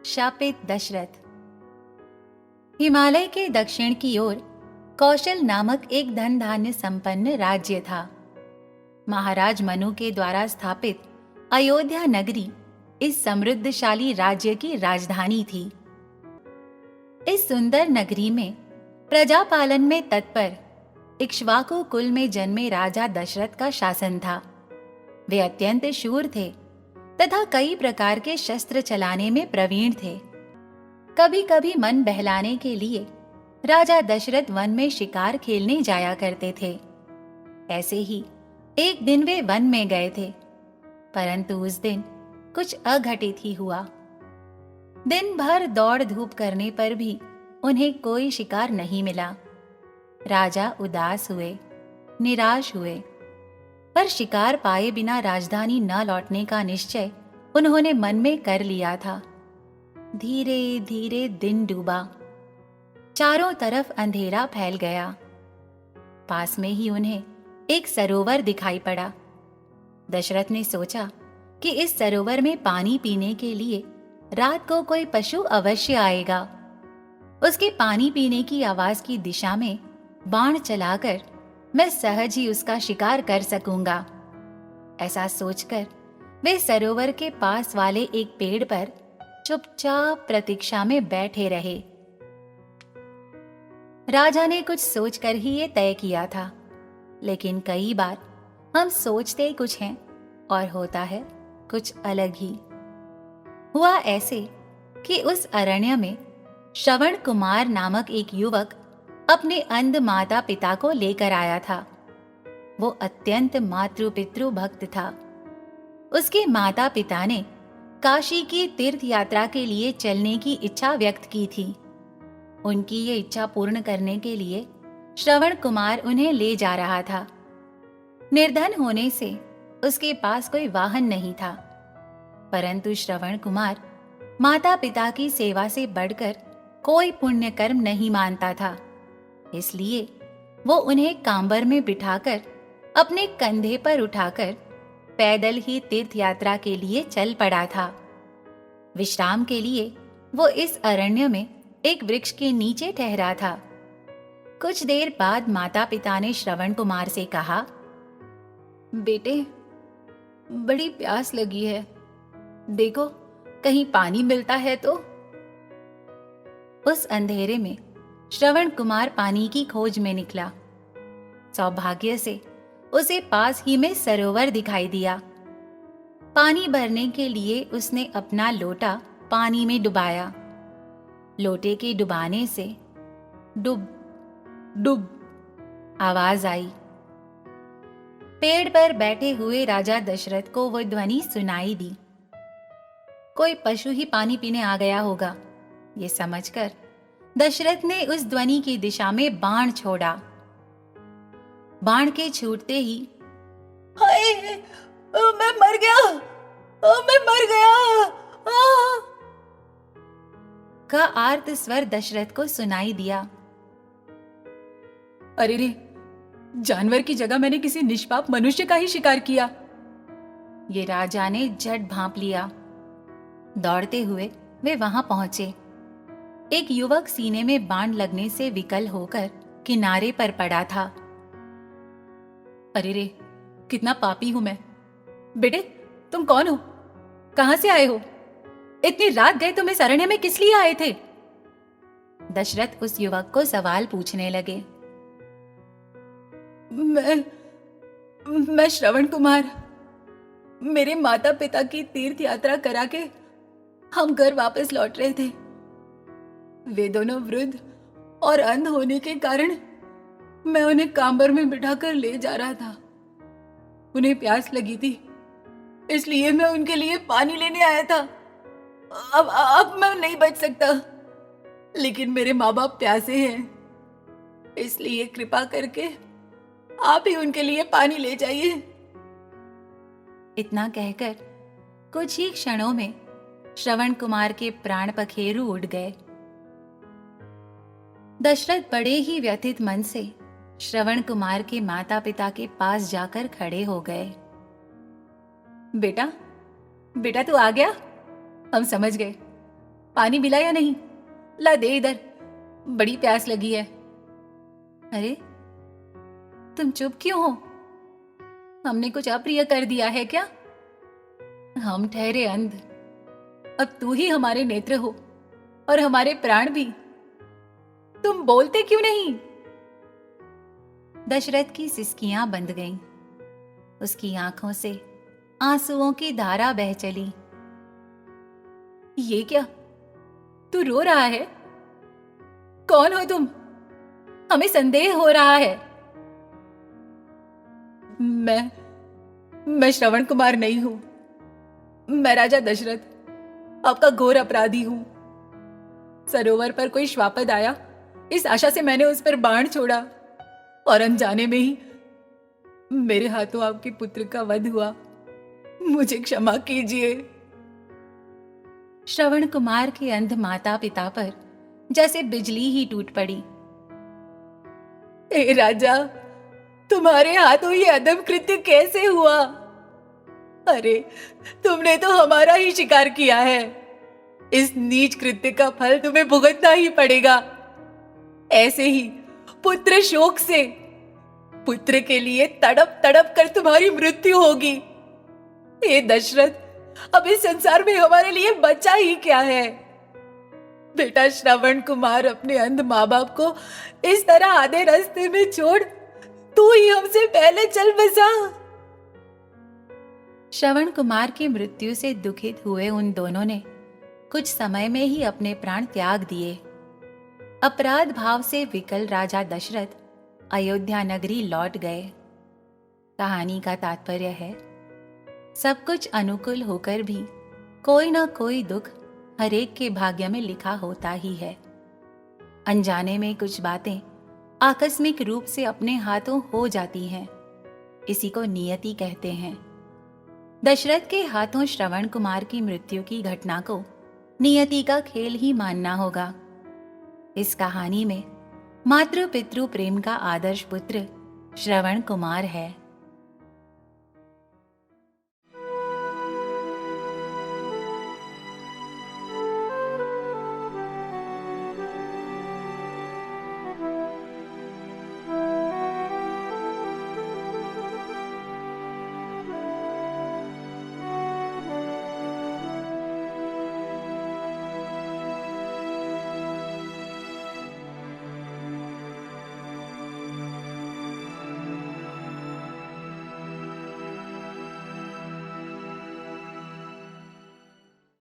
शापित दशरथ। हिमालय के दक्षिण की ओर कौशल नामक एक धन धान्य संपन्न राज्य था। महाराज मनु के द्वारा स्थापित अयोध्या नगरी इस समृद्धशाली राज्य की राजधानी थी। इस सुंदर नगरी में प्रजा पालन में तत्पर इक्ष्वाकु कुल में जन्मे राजा दशरथ का शासन था। वे अत्यंत शूर थे तथा कई प्रकार के शस्त्र चलाने में प्रवीण थे। कभी कभी मन बहलाने के लिए राजा दशरथ वन में शिकार खेलने जाया करते थे। ऐसे ही एक दिन वे वन में गए थे, परंतु उस दिन कुछ अघटित ही हुआ। दिन भर दौड़ धूप करने पर भी उन्हें कोई शिकार नहीं मिला। राजा उदास हुए, निराश हुए, पर शिकार पाए बिना राजधानी न लौटने का निश्चय उन्होंने मन में कर लिया था। धीरे धीरे दिन डूबा, चारों तरफ अंधेरा फैल गया। पास में ही उन्हें एक सरोवर दिखाई पड़ा। दशरथ ने सोचा कि इस सरोवर में पानी पीने के लिए रात को कोई पशु अवश्य आएगा। उसके पानी पीने की आवाज की दिशा में बाण चलाकर मैं सहज ही उसका शिकार कर सकूंगा। ऐसा सोचकर वे सरोवर के पास वाले एक पेड़ पर चुपचाप प्रतीक्षा में बैठे रहे। राजा ने कुछ सोचकर ही ये तय किया था, लेकिन कई बार हम सोचते कुछ हैं और होता है कुछ अलग ही। हुआ ऐसे कि उस अरण्य में श्रवण कुमार नामक एक युवक अपने अंध माता पिता को लेकर आया था। वो अत्यंत मातृ पितृ भक्त था। उसके माता पिता ने काशी की तीर्थ यात्रा के लिए चलने की इच्छा व्यक्त की थी। उनकी ये इच्छा पूर्ण करने के लिए श्रवण कुमार उन्हें ले जा रहा था। निर्धन होने से उसके पास कोई वाहन नहीं था, परंतु श्रवण कुमार माता पिता की सेवा से बढ़कर कोई पुण्य कर्म नहीं मानता था। इसलिए वो उन्हें कांबर में बिठाकर अपने कंधे पर उठाकर पैदल ही तीर्थ यात्रा के लिए चल पड़ा था। विश्राम के लिए वो इस अरण्य में एक वृक्ष के नीचे ठहरा था। कुछ देर बाद माता पिता ने श्रवण कुमार से कहा, बेटे, बड़ी प्यास लगी है, देखो कहीं पानी मिलता है तो। उस अंधेरे में श्रवण कुमार पानी की खोज में निकला। सौभाग्य से उसे पास ही में सरोवर दिखाई दिया। पानी भरने के लिए उसने अपना लोटा पानी में डुबाया। लोटे के डुबाने से डुब डुब आवाज आई। पेड़ पर बैठे हुए राजा दशरथ को वो ध्वनि सुनाई दी। कोई पशु ही पानी पीने आ गया होगा, ये समझकर दशरथ ने उस ध्वनि की दिशा में बाण छोड़ा। बाण के छूटते ही हाय, मैं मर गया, मैं मर गया का आर्त स्वर दशरथ को सुनाई दिया। अरे रे, जानवर की जगह मैंने किसी निष्पाप मनुष्य का ही शिकार किया। ये राजा ने झट भांप लिया। दौड़ते हुए वे वहां पहुंचे। एक युवक सीने में बाण लगने से विकल होकर किनारे पर पड़ा था। अरे रे, कितना पापी हूं मैं। बेटे, तुम कौन हो? कहां से आए हो? इतनी रात गए तुम इस अरण्य में किस लिए आए थे? दशरथ उस युवक को सवाल पूछने लगे। मैं श्रवण कुमार। मेरे माता पिता की तीर्थ यात्रा करा के हम घर वापस लौट रहे थे। वे दोनों वृद्ध और अंध होने के कारण मैं उन्हें कांबर में बिठाकर ले जा रहा था। उन्हें प्यास लगी थी, इसलिए मैं उनके लिए पानी लेने आया था। अब मैं नहीं बच सकता, लेकिन मेरे माँ बाप प्यासे हैं, इसलिए कृपा करके आप ही उनके लिए पानी ले जाइए। इतना कहकर कुछ ही क्षणों में श्रवण कुमार के प्राण पखेरु उड़ गए। दशरथ बड़े ही व्यथित मन से श्रवण कुमार के माता पिता के पास जाकर खड़े हो गए। बेटा, बेटा तू आ गया? हम समझ गए, पानी मिला या नहीं? ला दे इधर, बड़ी प्यास लगी है। अरे तुम चुप क्यों हो? हमने कुछ अप्रिय कर दिया है क्या? हम ठहरे अंध, अब तू ही हमारे नेत्र हो और हमारे प्राण भी। तुम बोलते क्यों नहीं? दशरथ की सिसकियां बंध गईं। उसकी आंखों से आंसुओं की धारा बह चली। ये क्या, तू रो रहा है? कौन हो तुम? हमें संदेह हो रहा है। मैं श्रवण कुमार नहीं हूं। मैं राजा दशरथ, आपका घोर अपराधी हूं। सरोवर पर कोई श्वापद आया, इस आशा से मैंने उस पर बाण छोड़ा और अनजाने में ही मेरे हाथों आपके पुत्र का वध हुआ। मुझे क्षमा कीजिए। श्रवण कुमार के अंध माता पिता पर जैसे बिजली ही टूट पड़ी। हे राजा, तुम्हारे हाथों ये अदम कृत्य कैसे हुआ? अरे तुमने तो हमारा ही शिकार किया है। इस नीच कृत्य का फल तुम्हें भुगतना ही पड़ेगा। ऐसे ही पुत्र शोक से, पुत्र के लिए तड़प तड़प कर तुम्हारी मृत्यु होगी। हे दशरथ, अब इस संसार में हमारे लिए बचा ही क्या है? बेटा श्रवण कुमार अपने अंध माँ बाप को इस तरह आधे रास्ते में छोड़ तू ही हमसे पहले चल बसा। श्रवण कुमार की मृत्यु से दुखित हुए उन दोनों ने कुछ समय में ही अपने प्राण त्याग दिए। अपराध भाव से विकल राजा दशरथ अयोध्या नगरी लौट गए। कहानी का तात्पर्य है, सब कुछ अनुकूल होकर भी कोई ना कोई दुख हरेक के भाग्य में लिखा होता ही है। अनजाने में कुछ बातें आकस्मिक रूप से अपने हाथों हो जाती हैं। इसी को नियति कहते हैं। दशरथ के हाथों श्रवण कुमार की मृत्यु की घटना को नियति का खेल ही मानना होगा। इस कहानी में मातृ पितृ प्रेम का आदर्श पुत्र श्रवण कुमार है।